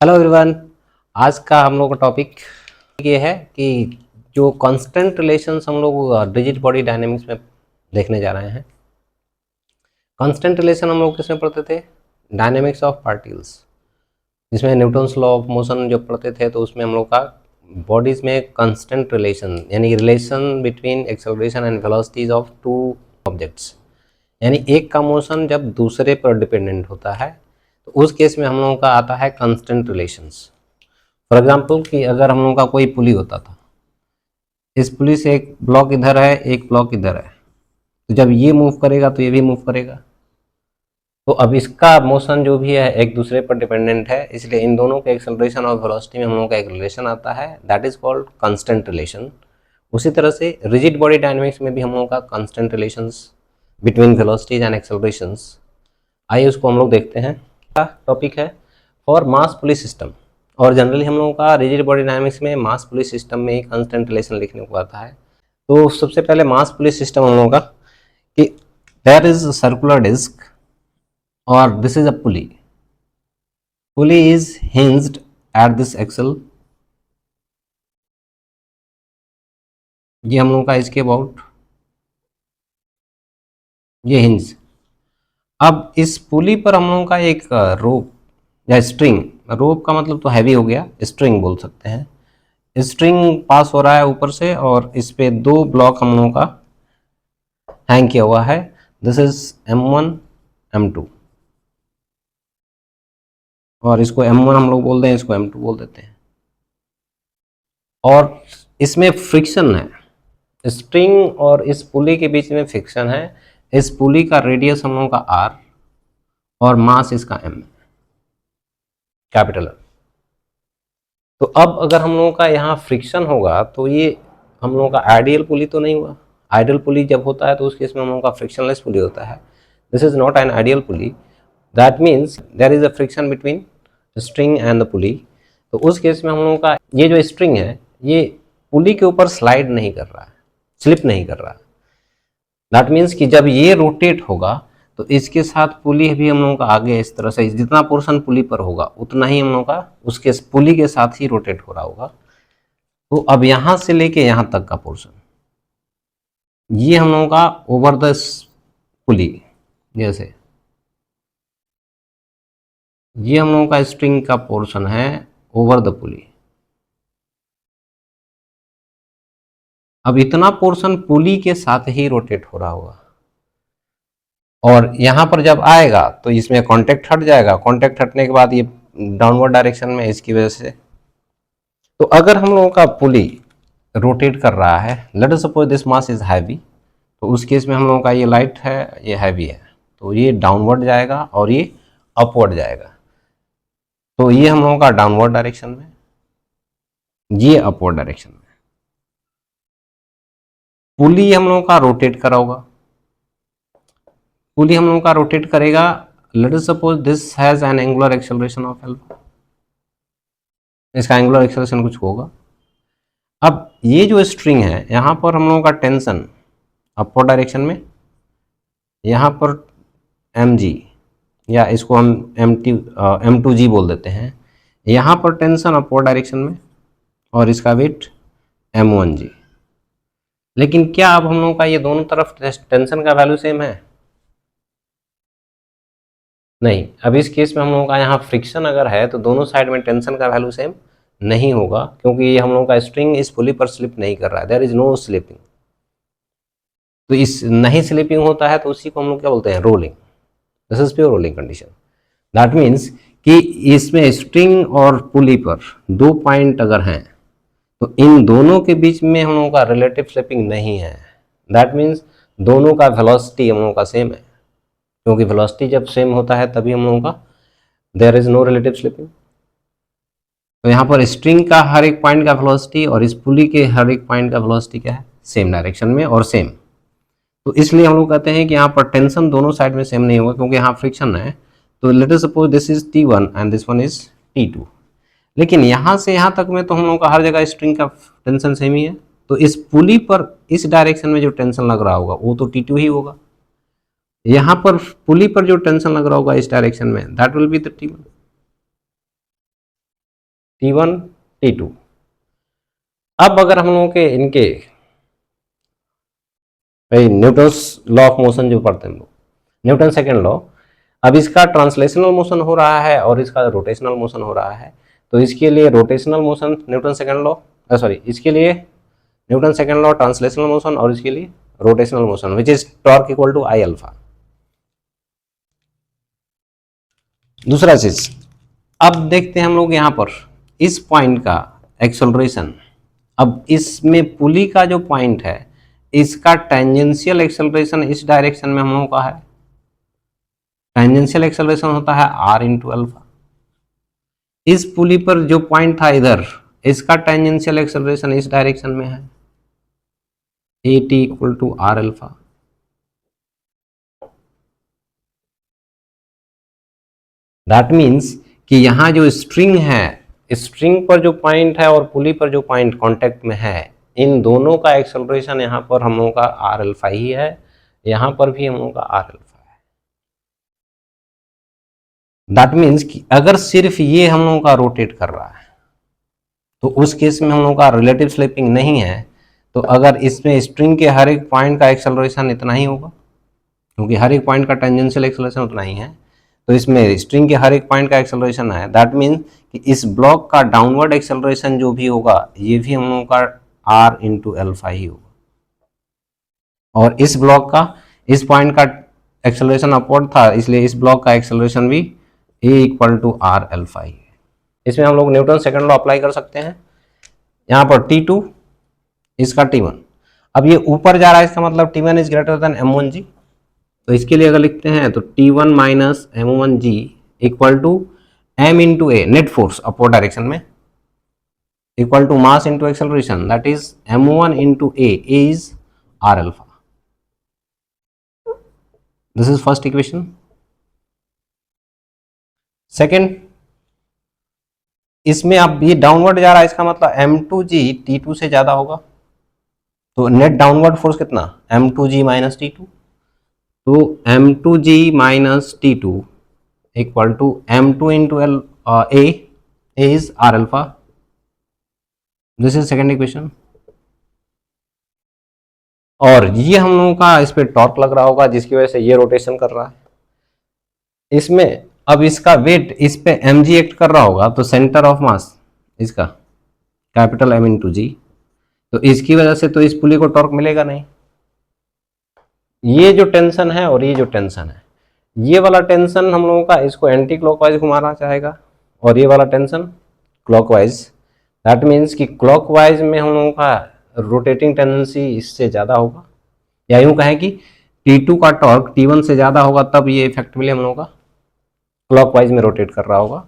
Hello everyone. आज का हम लोग का टॉपिक ये है कि जो कांस्टेंट रिलेशंस हम लोग रिजिड बॉडी डायनेमिक्स में देखने जा रहे हैं। कांस्टेंट रिलेशन हम लोग किसमें पढ़ते थे? डायनेमिक्स ऑफ पार्टिकल्स, जिसमें न्यूटन्स लॉ ऑफ मोशन जो पढ़ते थे, तो उसमें हम लोग का बॉडीज में कांस्टेंट रिलेशन यानी relation between acceleration and velocities of two objects, यानी एक का मोशन जब दूसरे पर डिपेंडेंट होता है तो उस केस में हम लोगों का आता है कांस्टेंट रिलेशंस। फॉर एग्जाम्पल कि अगर हम लोगों का कोई पुली होता था, इस पुली से एक ब्लॉक इधर है, एक ब्लॉक इधर है, तो जब ये मूव करेगा तो ये भी मूव करेगा। तो अब इसका मोशन जो भी है एक दूसरे पर डिपेंडेंट है, इसलिए इन दोनों के एक्सेलरेशन और वेलोसिटी में हम लोगों का एक रिलेशन आता है, that is called constant relation. उसी तरह से रिजिड बॉडी डायनेमिक्स में भी हम लोगों का constant relations between velocities and accelerations. आइए उसको हम लोग देखते हैं। टॉपिक है फॉर मास पुली सिस्टम, और जनरली हम लोगों का रिजिड बॉडी डायनामिक्स में मास पुलिस सिस्टम में ही कांस्टेंट रिलेशन लिखने को आता है। तो सबसे पहले मास पुलिस सिस्टम हम लोगों का कि देयर इज सर्कुलर डिस्क और this is a pulley, pulley is hinged at this axle. ये हम लोगों का इसके अबाउट ये हिंज। अब इस पुली पर हम लोगों का एक रोप या स्ट्रिंग, रोप का मतलब तो हैवी हो गया, स्ट्रिंग बोल सकते हैं, स्ट्रिंग पास हो रहा है ऊपर से और इस पे दो ब्लॉक हम लोगों का हैंग किया हुआ है। दिस इज M1 M2, और इसको M1 हम लोग बोल दें, इसको M2 बोल देते हैं। और इसमें फ्रिक्शन है, स्ट्रिंग और इस पुली के बीच में फ्रिक्शन है। इस पुली का रेडियस हम लोगों का R और मास इसका M, कैपिटल R। तो अब अगर हम लोगों का यहाँ फ्रिक्शन होगा तो ये हम लोगों का आइडियल पुली तो नहीं हुआ। आइडियल पुली जब होता है तो उस केस में हम लोगों का फ्रिक्शनलेस पुली होता है। This is not an ideal pulley, that means there is a friction between string and the pulley. तो उस केस में हम लोगों का ये जो स्ट्रिंग है ये पुली के ऊपर स्लाइड नहीं कर रहा है, स्लिप नहीं कर रहा है। दैट मीन्स कि जब ये रोटेट होगा तो इसके साथ पुली भी हम लोगों का आगे इस तरह से जितना पोर्शन पुली पर होगा उतना ही हम लोगों का उसके पुली के साथ ही रोटेट हो रहा होगा। तो अब यहां से लेके यहां तक का पोर्शन ये हम लोगों का ओवर द पुली, जैसे ये हम लोगों का स्ट्रिंग का पोर्शन है ओवर द पुली। अब इतना पोर्शन पुली के साथ ही रोटेट हो रहा होगा और यहां पर जब आएगा तो इसमें कांटेक्ट हट जाएगा, कांटेक्ट हटने के बाद ये डाउनवर्ड डायरेक्शन में इसकी वजह से। तो अगर हम लोगों का पुली रोटेट कर रहा है, let us suppose this mass is heavy, तो उस केस में हम लोगों का ये लाइट है, ये हैवी है, तो ये डाउनवर्ड जाएगा और ये अपवर्ड जाएगा। तो ये हम लोगों का डाउनवर्ड डायरेक्शन में, ये अपवर्ड डायरेक्शन में। पुली हम लोगों का रोटेट करा होगा, पुली हम लोगों का रोटेट करेगा। Let us suppose this has an angular acceleration of alpha, इसका एंगुलर एक्सेलरेशन कुछ होगा। अब ये जो स्ट्रिंग है यहाँ पर हम लोगों का टेंशन अपवर्ड डायरेक्शन में, यहाँ पर mg या इसको हम M2G बोल देते हैं, यहाँ पर टेंशन अपवर्ड डायरेक्शन में और इसका वेट M1G। लेकिन क्या अब हम लोगों का ये दोनों तरफ टेंशन का वैल्यू सेम है? नहीं। अब इस केस में हम लोगों का यहाँ फ्रिक्शन अगर है तो दोनों साइड में टेंशन का वैल्यू सेम नहीं होगा, क्योंकि ये हम लोगों का स्ट्रिंग इस पुली पर स्लिप नहीं कर रहा है, देयर इज नो स्लिपिंग। तो इस नहीं स्लिपिंग होता है तो उसी को हम लोग क्या बोलते हैं? Rolling. This is pure rolling condition. That means कि इसमें स्ट्रिंग और पुली पर दो पॉइंट अगर हैं तो इन दोनों के बीच में हम लोगों का रिलेटिव स्लिपिंग नहीं है। दैट मीन्स दोनों का वेलोसिटी हम लोगों का सेम है, क्योंकि वेलोसिटी जब सेम होता है तभी हम लोगों का there is no relative slipping. तो यहाँ पर स्ट्रिंग का हर एक पॉइंट का वेलोसिटी और इस पुली के हर एक पॉइंट का वेलोसिटी क्या है? सेम डायरेक्शन में और सेम। तो इसलिए हम लोग कहते हैं कि यहाँ पर टेंशन दोनों साइड में सेम नहीं होगा, क्योंकि यहाँ फ्रिक्शन है। तो let us suppose this is T1 and this one is T2, लेकिन यहाँ से यहाँ तक में तो हम लोग का हर जगह स्ट्रिंग का टेंशन सेम ही है। तो इस पुली पर इस डायरेक्शन में जो टेंशन लग रहा होगा वो तो T2 ही होगा, यहाँ पर पुली पर जो टेंशन लग रहा होगा इस डायरेक्शन में that will be the T1। T1 T2। अब अगर हम लोगों के इनके भाई न्यूटन्स लॉ ऑफ मोशन जो पढ़ते हैं हम लोग, न्यूटन सेकेंड लॉ, अब इसका ट्रांसलेशनल मोशन हो रहा है और इसका रोटेशनल मोशन हो रहा है। तो इसके लिए rotational motion Newton second law, sorry, इसके लिए Newton second law translational motion और इसके लिए rotational motion which is torque equal to I alpha. दूसरा चीज, अब देखते हैं हम लोग यहाँ पर इस पॉइंट का एक्सेलरेशन। अब इसमें पुली का जो पॉइंट है इसका टेंजेंशियल एक्सेलरेशन इस डायरेक्शन में हम लोगों का है, टेंजेंशियल एक्सेलरेशन होता है r इंटू अल्फा। इस पुली पर जो पॉइंट था इधर, इसका टेंजेंशियल एक्सेलरेशन इस डायरेक्शन में है, at equal to r alpha. That means कि यहाँ जो स्ट्रिंग है, स्ट्रिंग पर जो पॉइंट है और पुली पर जो पॉइंट कांटेक्ट में है, इन दोनों का एक्सेलरेशन यहाँ पर हम लोगों का r अल्फा ही है, यहाँ पर भी हम लोगों का r अल्फा है। दैट मीन्स कि अगर सिर्फ ये हम लोगों का रोटेट कर रहा है तो उस केस में हम लोगों का रिलेटिव स्लिपिंग नहीं है। तो अगर इसमें स्ट्रिंग के हर एक पॉइंट का एक्सेलरेशन इतना ही होगा, क्योंकि हर एक पॉइंट का टेंजेंशियल एक्सेलरेशन उतना ही है, तो इसमें स्ट्रिंग के हर एक पॉइंट का एक्सेलरेशन है। दैट मीन्स कि इस ब्लॉक का डाउनवर्ड एक्सेलरेशन जो भी होगा ये भी हम लोगों का r इंटू अल्फा ही होगा, और इस ब्लॉक का, इस पॉइंट का एक्सेलरेशन अपवर्ड था, इसलिए इस ब्लॉक का एक्सेलरेशन भी a equal to r alpha ही है। इसमें हम लोग न्यूटन सेकंड लॉ अप्लाई कर सकते हैं। यहाँ पर T2, इसका T1। अब ये ऊपर जा रहा है, इसका मतलब T1 is greater than m1g। तो इसके लिए अगर लिखते हैं तो T1 minus m1g equal to m into a, net force upward direction में, equal to mass into acceleration, that is m1 into a is r alpha. This is first equation. Second, इसमें अब ये डाउनवर्ड जा रहा है, इसका मतलब m2g T2 से ज्यादा होगा, तो नेट डाउनवर्ड फोर्स कितना, m2g माइनस T2। तो m2g minus T2 equal to m2 into a is r alpha. This is second equation. और ये हम लोगों का इस पे टॉर्क लग रहा होगा जिसकी वजह से ये रोटेशन कर रहा है। इसमें अब इसका वेट इस पे mg एक्ट कर रहा होगा, तो सेंटर ऑफ मास इसका कैपिटल M इंटू जी, तो इसकी वजह से तो इस पुली को टॉर्क मिलेगा नहीं। ये जो टेंशन है और ये जो टेंशन है, ये वाला टेंशन हम लोगों का इसको एंटी क्लॉकवाइज घुमाना चाहेगा, और ये वाला टेंशन क्लॉकवाइज। दैट मीन्स कि क्लॉकवाइज में हम लोगों का रोटेटिंग टेंडेंसी इससे ज़्यादा होगा, या यूँ कहें कि T2 का टॉर्क T1 से ज़्यादा होगा, तब ये इफेक्टिवली हम लोगों का क्लॉकवाइज में रोटेट कर रहा होगा।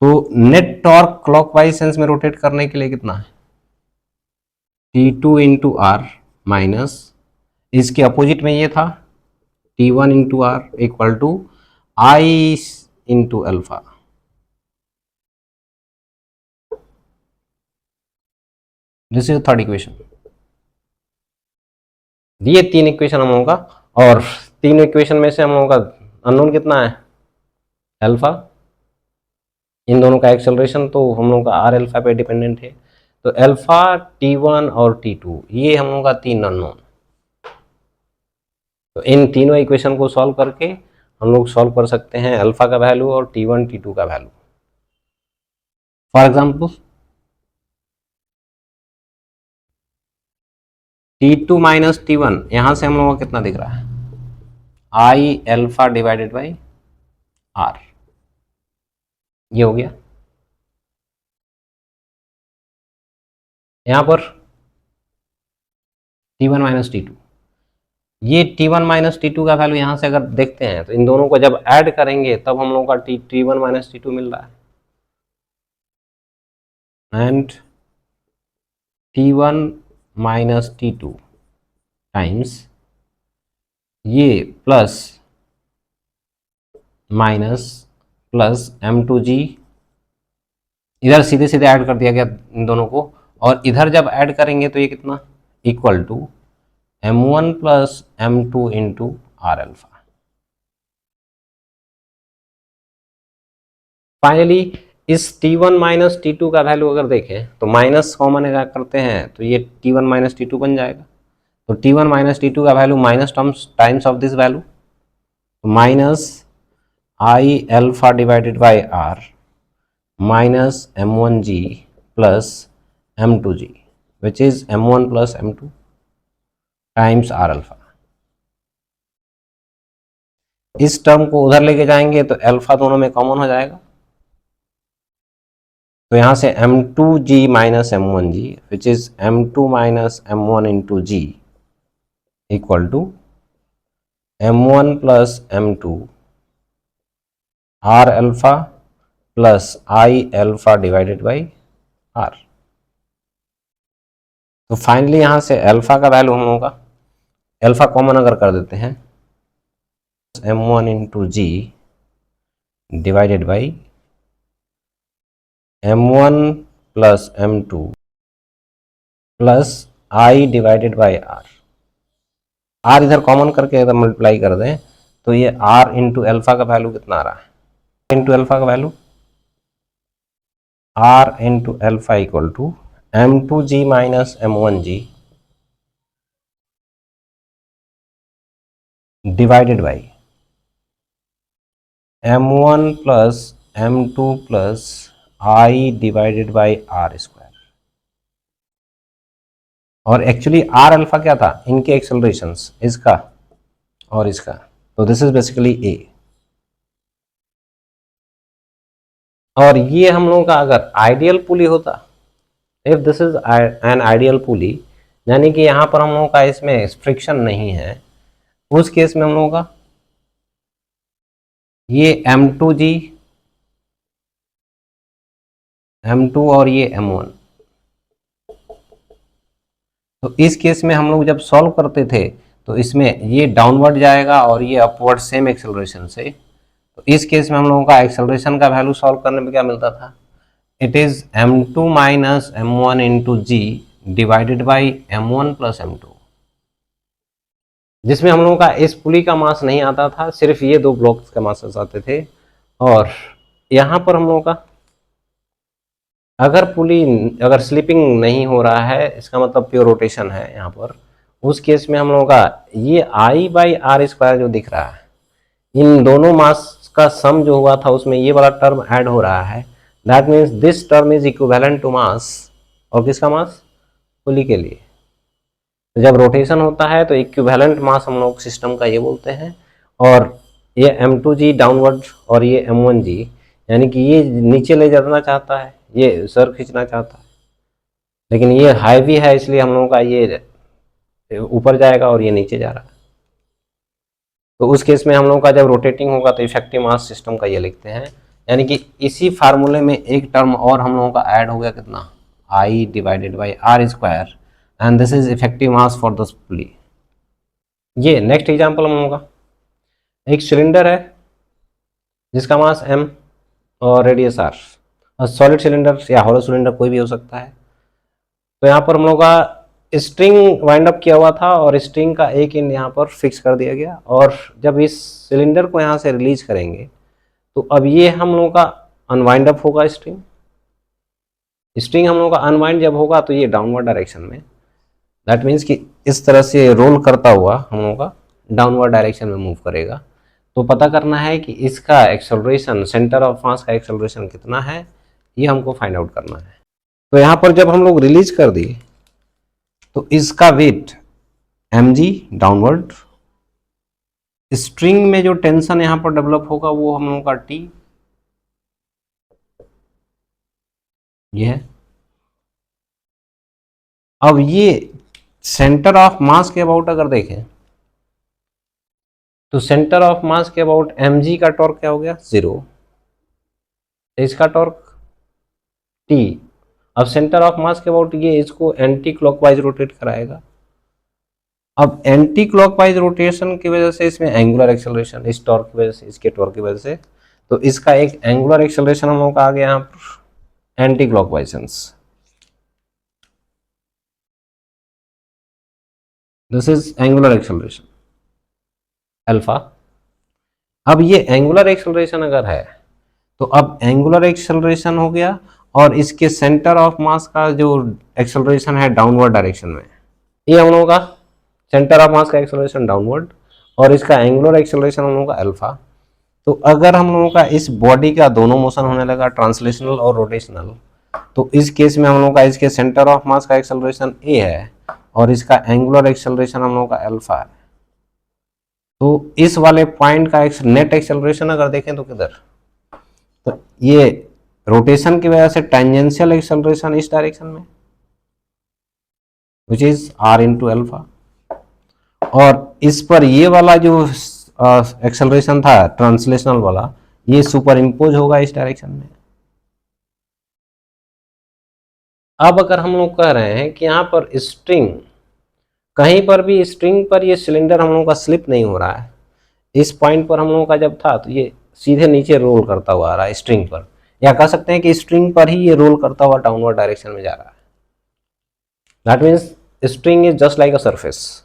तो नेट टॉर्क क्लॉकवाइज सेंस में रोटेट करने के लिए कितना है, T2 इंटू आर माइनस, इसके अपोजिट में ये था T1 into r equal to I into alpha. This is third equation. ये तीन इक्वेशन हम लोगों का, और तीन इक्वेशन में से हम लोगों का अननोन कितना है, अल्फा। इन दोनों का एक्सेलरेशन तो हम लोगों का आर अल्फा पे डिपेंडेंट है, तो अल्फा, T1 और T2 ये हम लोगों का तीन अननोन। तो इन तीनों इक्वेशन को सॉल्व करके हम लोग सॉल्व कर सकते हैं अल्फा का वैल्यू और T1 T2 का value. For example T2 minus T1, यहां से हम लोगों को कितना दिख रहा है, I alpha divided by r, ये हो गया। यहां पर T1 माइनस T2, ये T1 माइनस T2 का वैल्यू यहां से अगर देखते हैं तो इन दोनों को जब ऐड करेंगे तब हम लोगों का T1 माइनस T2 मिल रहा है, and T1 minus T2 times ये प्लस माइनस प्लस m2g, इधर सीधे सीधे ऐड कर दिया गया इन दोनों को, और इधर जब ऐड करेंगे तो ये कितना, equal to m1 plus m2 into r alpha. Finally इस T1 माइनस T2 का वैल्यू अगर देखें तो माइनस कॉमन क्या करते हैं तो ये T1 माइनस T2 बन जाएगा। तो T1 माइनस T2 का value minus times of this value, minus I alpha divided by r minus M1G plus M2G which is M1 plus M2 times r alpha. इस टर्म को उधर लेके जाएंगे तो अल्फा दोनों में कॉमन हो जाएगा, तो यहां से M2G minus M1G which is M2 minus M1 into g equal to M1 plus M2 r alpha plus I alpha divided by r. तो फाइनली यहां से अल्फा का वैल्यू हम लोगों का अल्फा कॉमन अगर कर देते हैं M1 into g divided by M1 plus M2 plus I divided by r. R इधर कॉमन करके अगर मल्टीप्लाई कर दें तो ये आर इंटू अल्फा का वैल्यू कितना आ रहा है, इंटू अल्फा का value r into alpha equal to M2G minus M1G divided by M1 plus M2 plus I divided by r square. और एक्चुअली आर अल्फा क्या था, इनके एक्सेलरेशंस, इसका और इसका, तो दिस इज बेसिकली ए। और ये हम लोगों का अगर आइडियल पुली होता, if this is an ideal pulley, यानी कि यहाँ पर हम लोगों का इसमें फ्रिक्शन नहीं है, उस केस में हम लोगों का ये M2G M2 और ये M1, तो इस केस में हम लोग जब सॉल्व करते थे तो इसमें ये डाउनवर्ड जाएगा और ये अपवर्ड सेम एक्सेलरेशन से। तो इस केस में हम लोगों का एक्सेलरेशन का वैल्यू सॉल्व करने में क्या मिलता था, it is M2 minus M1 into g divided by M1 plus M2, जिसमें हम लोगों का इस पुली का मास नहीं आता था, सिर्फ ये दो ब्लॉक्स का मास आते थे। और यहाँ पर हम लोगों का अगर पुली अगर स्लिपिंग नहीं हो रहा है, इसका मतलब प्योर रोटेशन है यहाँ पर, उस केस में हम लोगों का ये आई बाई आर स्क्वायर जो दिख रहा है, इन दोनों मास का सम जो हुआ था उसमें ये वाला टर्म ऐड हो रहा है। That means this term is equivalent to mass, और किसका मास, पुली के लिए। तो जब रोटेशन होता है तो इक्विवेलेंट मास हम लोग सिस्टम का ये बोलते हैं। और ये M2G डाउनवर्ड और ये M1G, यानी कि ये नीचे ले जाना चाहता है, ये सर खींचना चाहता है, लेकिन ये हाईवी है इसलिए हम लोगों का ये ऊपर जाएगा और ये नीचे जा रहा है। तो उस केस में हम लोगों का जब रोटेटिंग होगा तो इफेक्टिव मास सिस्टम का ये लिखते हैं, यानी कि इसी फार्मूले में एक टर्म और हम लोगों का ऐड हो गया, कितना, I divided by r square, and this is effective mass for this pulley. ये नेक्स्ट एग्जांपल हम लोगों का, एक सिलेंडर है जिसका मास m और रेडियस r, सॉलिड सिलेंडर या हॉलो सिलेंडर कोई भी हो सकता है। तो यहाँ पर हम लोग का स्ट्रिंग वाइंड अप किया हुआ था और स्ट्रिंग का एक एंड यहाँ पर फिक्स कर दिया गया, और जब इस सिलेंडर को यहाँ से रिलीज करेंगे तो अब ये हम लोगों का अनवाइंड अप होगा। स्ट्रिंग स्ट्रिंग हम लोगों का अनवाइंड जब होगा तो ये डाउनवर्ड डायरेक्शन में, दैट मीन्स कि इस तरह से रोल करता हुआ हम लोगों का डाउनवर्ड डायरेक्शन में मूव करेगा। तो पता करना है कि इसका एक्सेलरेशन, सेंटर ऑफ मास का एक्सेलरेशन कितना है, ये हमको फाइंड आउट करना है। तो यहाँ पर जब हम लोग रिलीज कर दिए तो इसका वेट mg डाउनवर्ड, स्ट्रिंग में जो टेंशन यहाँ पर डेवलप होगा वो हम लोगों का T, ये है। अब ये सेंटर ऑफ मास के अबाउट अगर देखें तो सेंटर ऑफ मास के अबाउट mg का टॉर्क क्या हो गया, 0, इसका टॉर्क T। अब सेंटर ऑफ मास के अबाउट ये इसको एंटी क्लॉकवाइज रोटेट कराएगा। अब एंटी क्लॉकवाइज रोटेशन की वजह से इसमें एंगुलर एक्सेलरेशन, इस टॉर्क की वजह से, इसके टॉर्क की वजह से, तो इसका एक एंगुलर एक्सेलरेशन हम लोग का आ गया यहाँ पर anti clockwise, this is angular acceleration alpha. अब ये एंगुलर एक्सेलरेशन अगर है तो अब एंगुलर एक्सेलरेशन हो गया और इसके सेंटर ऑफ मास का जो एक्सेलरेशन है डाउनवर्ड डायरेक्शन में, ये हम लोगों का सेंटर ऑफ मास का एक्सेलरेशन डाउनवर्ड और इसका एंगुलर एक्सेलरेशन हम लोगों का अल्फा। तो अगर हम लोगों का इस बॉडी का दोनों मोशन होने लगा ट्रांसलेशनल और रोटेशनल, तो इस केस में हम लोगों का इसके सेंटर ऑफ मास का एक्सेलरेशन ए है और इसका एंगुलर एक्सेलरेशन हम लोगों का अल्फा है। तो इस वाले पॉइंट का नेट एक्सेलरेशन अगर देखें तो किधर, तो ये रोटेशन की वजह से टेंजेंशियल एक्सेलरेशन इस डायरेक्शन में which is r into alpha, और इस पर ये वाला जो एक्सेलरेशन था ट्रांसलेशनल वाला, ये सुपर इम्पोज होगा इस डायरेक्शन में। अब अगर हम लोग कह रहे हैं कि यहाँ पर स्ट्रिंग, कहीं पर भी स्ट्रिंग पर ये सिलेंडर हम लोगों का स्लिप नहीं हो रहा है, इस पॉइंट पर हम लोगों का जब था तो ये सीधे नीचे रोल करता हुआ आ रहा है स्ट्रिंग पर, या कह सकते हैं कि स्ट्रिंग पर ही ये रोल करता हुआ डाउनवर्ड डायरेक्शन में जा रहा है। That means string is just like a surface,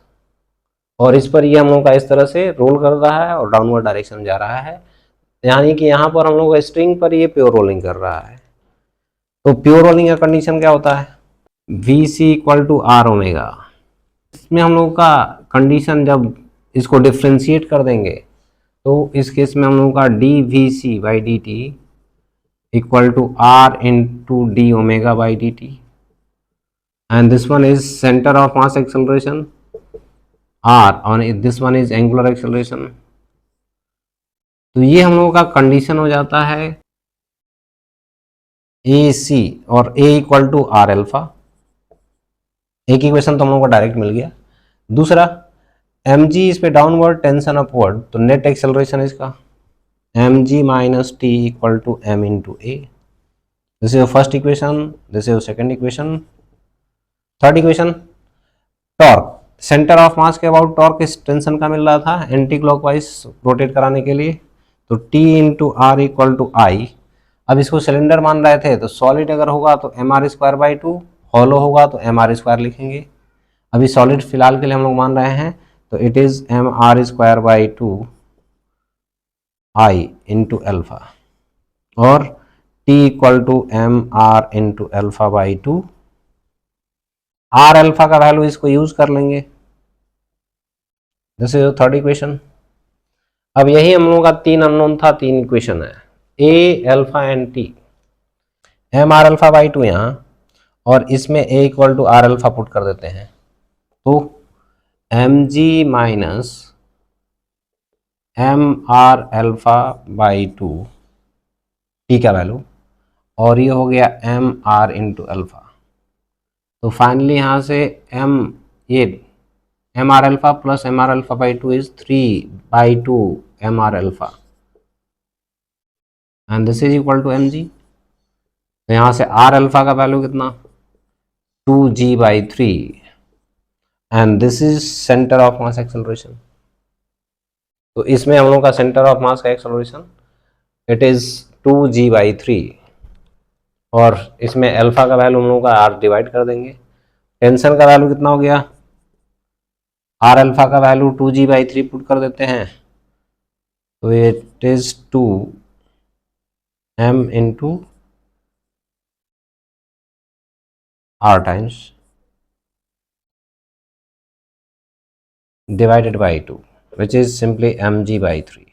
और इस पर ये हम लोग का इस तरह से रोल कर रहा है और डाउनवर्ड डायरेक्शन में जा रहा है, यानी कि यहाँ पर हम लोग स्ट्रिंग पर ये प्योर रोलिंग कर रहा है। तो प्योर रोलिंग का कंडीशन क्या होता है, v c equal to r omega. इसमें हम लोग का कंडीशन जब इसको डिफ्रेंशिएट कर देंगे तो इस केस में हम लोग का d v c by d t equal to r into d omega by d t, and this one is centre of mass acceleration r और this one is angular acceleration. तो ये हम लोगों का कंडीशन हो जाता है ए सी और a equal to r alpha. एक इक्वेशन तो हम लोगों को डायरेक्ट मिल गया। दूसरा एम जी इस पे डाउनवर्ड टेंशन अपवर्ड, तो नेट एक्सेलरेशन इसका m g minus t equal to m into a. This is first equation, this is second equation. Third equation torque, centre of mass के about torque इस tension का मिल रहा था anti clockwise rotate कराने के लिए, तो T into r equal to I. अब इसको सिलेंडर मान रहे थे, तो सॉलिड अगर होगा तो m r square by two, hollow होगा तो एम आर स्क्वायर लिखेंगे। अभी सॉलिड फिलहाल के लिए हम लोग मान रहे हैं, तो it is m r square by two I into alpha, और T equal to m r into alpha by two. R alpha का वैल्यू इसको यूज कर लेंगे, दिस इज थर्ड इक्वेशन। अब यही हम लोगों का तीन अननोन था, तीन इक्वेशन है, a alpha and T. M r alpha by two यहाँ, और इसमें a equal to r alpha put कर देते हैं, तो m g minus m r alpha by two T का वैल्यू, और ये हो गया एम आर इंटू अल्फा। तो फाइनली यहाँ से ये m r alpha plus m r alpha by two is 3/2 m r alpha, and this is equal to M G. तो यहाँ से आर अल्फा का वैल्यू कितना, 2g/3, and this is centre of mass acceleration. तो इसमें हम लोग का सेंटर ऑफ मास का एक्सेलरेशन इट इज 2g/3, और इसमें अल्फा का वैल्यू हम लोग का आर डिवाइड कर देंगे। टेंशन का वैल्यू कितना हो गया, आर अल्फा का वैल्यू 2g/3 पुट कर देते हैं, तो it is 2m into r times divided by 2, which is simply mg/3.